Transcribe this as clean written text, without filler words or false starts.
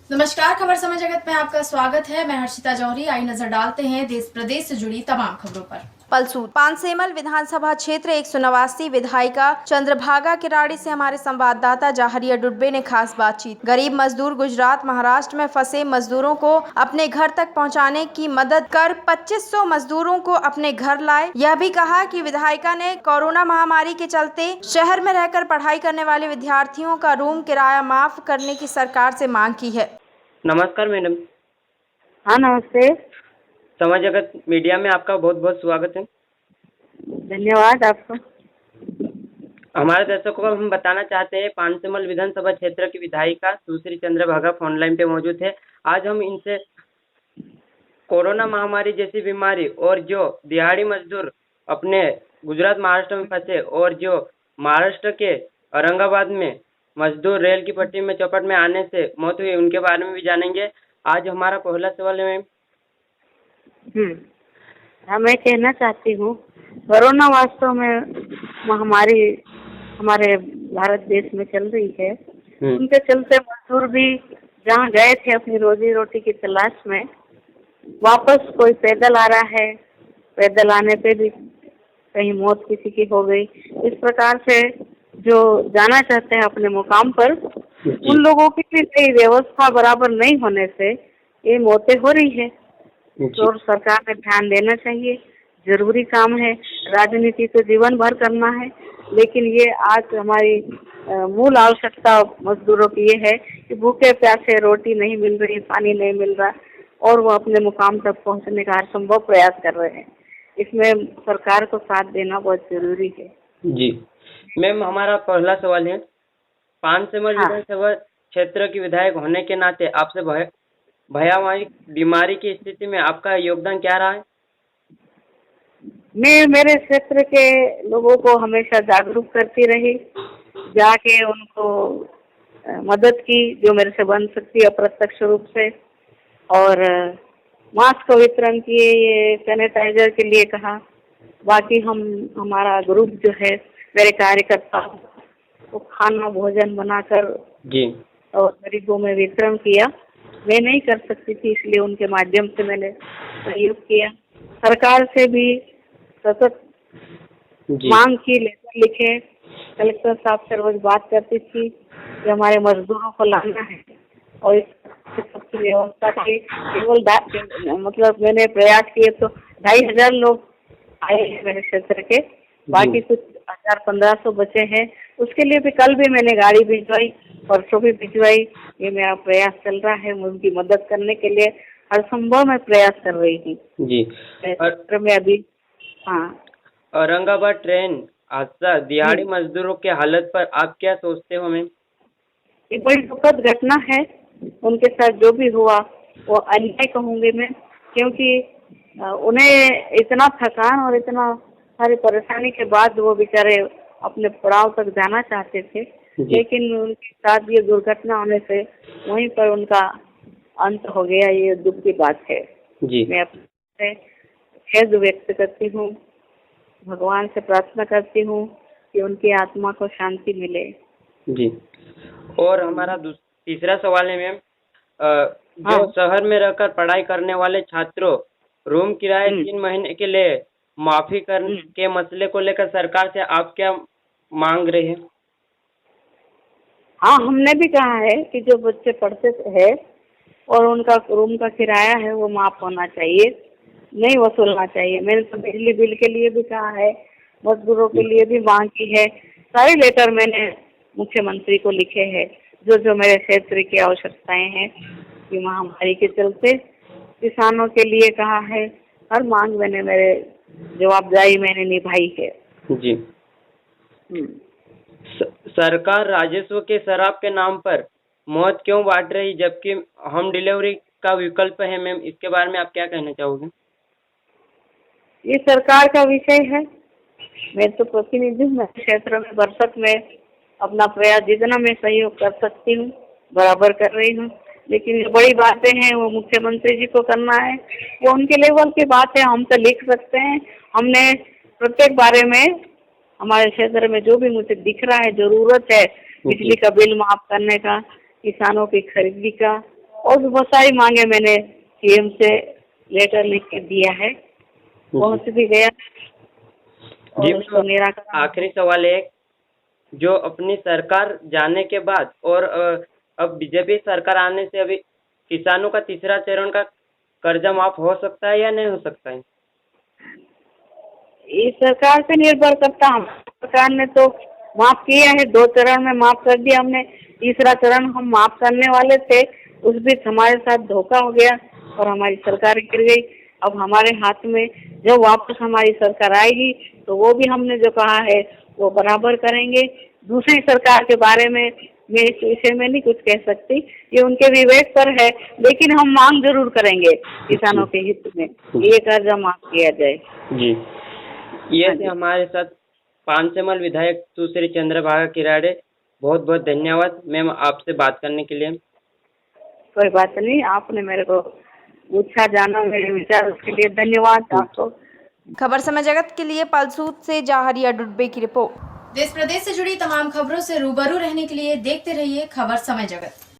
नमस्कार, खबर समय जगत में आपका स्वागत है। मैं हर्षिता जौहरी। आई नजर डालते हैं देश प्रदेश से जुड़ी तमाम खबरों पर। पलसूद पानसेमल विधानसभा क्षेत्र 189 विधायिका चंद्रभागा किराड़ी से हमारे संवाददाता जाहरिया डुड्बे ने खास बातचीत। गरीब मजदूर गुजरात महाराष्ट्र में फंसे मजदूरों को अपने घर तक पहुंचाने की मदद कर 2500 मजदूरों को अपने घर लाए। यह भी कहा कि विधायिका ने कोरोना महामारी के चलते शहर में रहकर पढ़ाई करने वाले विद्यार्थियों का रूम किराया माफ करने की सरकार से मांग की है। नमस्कार मैडम। हाँ नमस्ते। समाज जगत मीडिया में आपका बहुत बहुत स्वागत है। धन्यवाद आपको। हमारे दर्शकों को हम बताना चाहते हैं, पानसेमल विधानसभा क्षेत्र की विधायिका सुश्री चंद्रभागा फोन लाइन पे मौजूद है। आज हम इनसे कोरोना महामारी जैसी बीमारी और जो दिहाड़ी मजदूर अपने गुजरात महाराष्ट्र में फंसे और जो महाराष्ट्र के औरंगाबाद में मजदूर रेल की पटरी में चौपट में आने से मौत हुई, उनके बारे में भी जानेंगे। आज हमारा पहला सवाल है हाँ, मैं कहना चाहती हूँ कोरोना वास्तव में महामारी हमारे भारत देश में चल रही है। उनके चलते मजदूर भी जहाँ गए थे अपनी रोजी रोटी की तलाश में, वापस कोई पैदल आ रहा है, पैदल आने पे भी कहीं मौत किसी की हो गई। इस प्रकार से जो जाना चाहते हैं अपने मुकाम पर, उन लोगों की भी कोई व्यवस्था बराबर नहीं होने से ये मौतें हो रही है। तो सरकार ने ध्यान देना चाहिए। जरूरी काम है, राजनीति तो जीवन भर करना है, लेकिन ये आज हमारी मूल आवश्यकता मजदूरों की ये है कि भूखे प्यासे रोटी नहीं मिल रही, पानी नहीं मिल रहा और वो अपने मुकाम तक पहुंचने का हर संभव प्रयास कर रहे हैं। इसमें सरकार को साथ देना बहुत जरूरी है। जी मैम, हमारा पहला सवाल है, पानसेमल विधानसभा क्षेत्र की विधायक होने के नाते आपसे भयावह बीमारी की स्थिति में आपका योगदान क्या रहा है? मैं मेरे क्षेत्र के लोगों को हमेशा जागरूक करती रही, जाके उनको मदद की जो मेरे से बन सकती है अप्रत्यक्ष रूप से, और मास्क वितरण किए, ये सैनिटाइजर के लिए कहा। बाकी हमारा ग्रुप जो है मेरे कार्यकर्ता, वो खाना भोजन बनाकर जी और गरीबों में वितरण किया। मैं नहीं कर सकती थी, इसलिए उनके माध्यम से मैंने सहयोग किया। सरकार से भी सतत मांग की, लेटर लिखे, कलेक्टर साहब से रोज बात करती थी कि हमारे मजदूरों को लाना है और इस सबकी व्यवस्था की। केवल मतलब मैंने प्रयास किए तो 2500 लोग आए हैं मेरे क्षेत्र के, बाकी कुछ 1000-1500 बचे हैं। उसके लिए भी कल भी मैंने गाड़ी भिजवाई, परसों भी भिजवाई। ये मेरा प्रयास चल रहा है, उनकी मदद करने के लिए हर संभव मैं प्रयास कर रही हूँ। जी और मैं अभी औरंगाबाद ट्रेन हादसा, दिहाड़ी मजदूरों के हालत पर आप क्या सोचते हो मैम? ये बड़ी दुखद घटना है। उनके साथ जो भी हुआ वो अन्याय कहूँगी मैं, क्योंकि उन्हें इतना थकान और इतना सारी परेशानी के बाद वो बेचारे अपने पड़ाव तक जाना चाहते थे, लेकिन उनके साथ ये दुर्घटना होने से वहीं पर उनका अंत हो गया। ये दुख की बात है। जी मैं अपने खेद व्यक्त करती हूँ, भगवान से प्रार्थना करती हूँ कि उनकी आत्मा को शांति मिले। जी और हमारा तीसरा सवाल है मैम, जो शहर में रहकर पढ़ाई करने वाले छात्रों रूम किराए 3 महीने के लिए माफी करने के मसले को लेकर सरकार से आप क्या मांग रहे हैं? हाँ, हमने भी कहा है कि जो बच्चे पढ़ते हैं और उनका रूम का किराया है वो माफ होना चाहिए, नहीं वसूलना चाहिए। मैंने तो बिजली बिल के लिए भी कहा है, मजदूरों के लिए भी मांग की है। सारे लेटर मैंने मुख्यमंत्री को लिखे हैं, जो जो मेरे क्षेत्र की आवश्यकताएं हैं। कि महामारी के चलते किसानों के लिए कहा है, हर मांग मैंने मेरे जवाबदारी मैंने निभाई है। जी सरकार राजस्व के शराब के नाम पर मौत क्यों बांट रही, जबकि होम डिलीवरी का विकल्प है मैम, इसके बारे में आप क्या कहना चाहोगे? ये सरकार का विषय है। मैं तो प्रतिनिधि हूँ, मैं क्षेत्र में बरसक में अपना प्रयास जितना मैं सहयोग कर सकती हूँ बराबर कर रही हूँ, लेकिन ये बड़ी बातें हैं वो मुख्यमंत्री जी को करना है, वो उनके लेवल की बात है। हम तो लिख सकते हैं, हमने प्रत्येक बारे में हमारे क्षेत्र में जो भी मुझे दिख रहा है जरूरत है, बिजली का बिल माफ करने का, किसानों की खरीदी का और भी बहुत सारी मांगे मैंने सीएम से लेटर लिख के दिया है, पहुंच भी गया जी, और उसको निराकरण। आखिरी सवाल है, जो अपनी सरकार जाने के बाद और अब बीजेपी सरकार आने से अभी किसानों का तीसरा चरण का कर्जा माफ हो सकता है या नहीं हो सकता है? ये सरकार पे निर्भर करता है। सरकार ने तो माफ किया है, 2 चरण में माफ कर दिया हमने, तीसरा चरण हम माफ करने वाले थे, उस बीच हमारे साथ धोखा हो गया और हमारी सरकार गिर गई। अब हमारे हाथ में जब वापस हमारी सरकार आएगी तो वो भी हमने जो कहा है वो बराबर करेंगे। दूसरी सरकार के बारे में मैं इस विषय में नहीं कुछ कह सकती, ये उनके विवेक पर है, लेकिन हम मांग जरूर करेंगे किसानों के हित में ये कर्जा माफ किया जाए। जी, ये थे हमारे साथ पानसेमल विधायक सुश्री चंद्रभागा किराड़े। बहुत बहुत धन्यवाद मैम आपसे बात करने के लिए। कोई बात नहीं, आपने मेरे को पूछा, जाना मेरे विचार, उसके लिए धन्यवाद आपको। खबर समय जगत के लिए पलसूत से जाहरिया डुड्बे की रिपोर्ट। देश प्रदेश से जुड़ी तमाम खबरों से रूबरू रहने के लिए देखते रहिए खबर समय जगत।